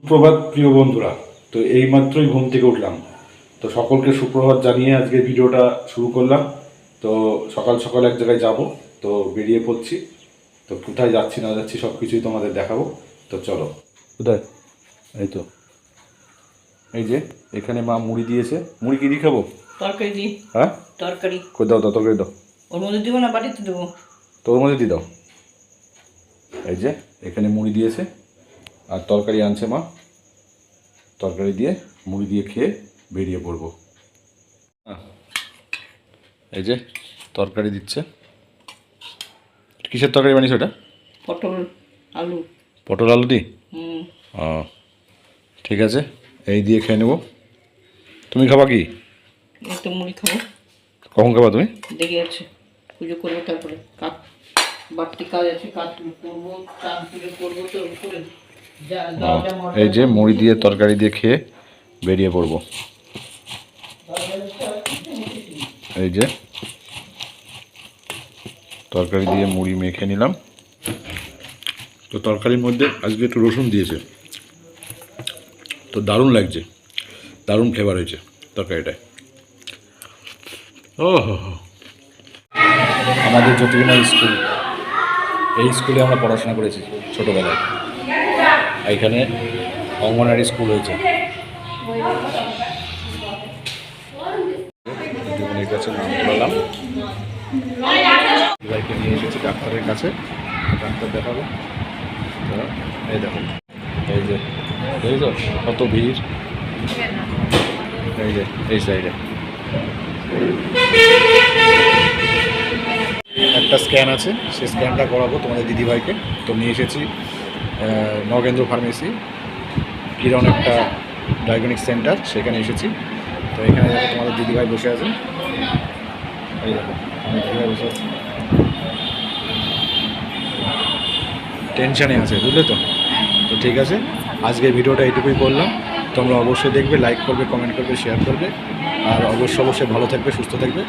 সুপ্রভাত প্রিয় বন্ধুরা। তো এইমাত্রই ঘুম থেকে উঠলাম, তো সকলকে সুপ্রভাত জানিয়ে আজকে ভিডিওটা শুরু করলাম। তো সকাল সকাল এক জায়গায় যাব, তো বেরিয়ে পড়ছি। তো কোথায় যাচ্ছি না যাচ্ছি সব কিছুই তোমাদের দেখাবো। তো চলো। কোথায়? এই তো, এই যে এখানে মা মুড়ি দিয়েছে। মুড়ি কি দিয়ে খাবো? তরকারি দিই। হ্যাঁ, তরকারি কই দাও, তরকারি দাও। ওর মধ্যে দিব না, বাটিতে দেবো। তো ওর মধ্যে দিয়ে দাও। এই যে এখানে মুড়ি দিয়েছে আর তরকারি আনছে মা। তরকারি দিয়ে মুড়ি দিয়ে খেয়ে বেরিয়ে পড়বো। এই যে তরকারি দিচ্ছে। কিসের তরকারি বানিয়েছো এটা? পটল আলু। পটল আলু দি? ও, ঠিক আছে, এই দিয়ে খেয়ে নেবো। তুমি খাবা কি? এই তো মুড়ি খাবো। কখন খাবা তুমি? দেখে আছে, পুজো করবো, তারপরে বাড়তি কাজ আছে, কাজ করবো, চান পুজো করবো, তো করে এই যে মুড়ি দিয়ে তরকারি দিয়ে খেয়ে বেরিয়ে পড়বো। এই যে তরকারি দিয়ে মুড়ি মেখে নিলাম। তো তরকারির মধ্যে আজকে একটু রসুন দিয়েছে, তো দারুণ লাগছে, দারুণ ফ্লেভার হয়েছে তরকারিটায়। ও হো হো, আমাদের জ্যোতির্মা স্কুল, এই স্কুলে আমরা পড়াশোনা করেছি ছোটোবেলায়। এইখানে অঙ্গনওয়াড়ি স্কুল হয়েছে। দিদিমণির কাছে নাম তোলালাম, দিদিভাইকে নিয়ে এসেছি ডাক্তারের কাছে, ডাক্তার দেখাবো। তো এই দেখো, এই যে দেখেছ কত ভিড়। এই যে এই সাইডে একটা স্ক্যান আছে, সেই স্ক্যানটা করাবো তোমাদের দিদিভাইকে। তো নিয়ে এসেছি নগেন্দ্র ফার্মেসি, কিরণ একটা ডায়াগনস্টিক সেন্টার, সেখানে এসেছি। তো এখানে দেখো তোমাদের দিদিভাই বসে আছে। এই দেখো আমার দিদিভাই বসে আছে, টেনশানে আছে, বুঝলে তো। তো ঠিক আছে, আজকের ভিডিওটা এইটুকুই করলাম। তোমরা অবশ্যই দেখবে, লাইক করবে, কমেন্ট করবে, শেয়ার করবে, আর অবশ্যই ভালো থাকবে, সুস্থ থাকবে।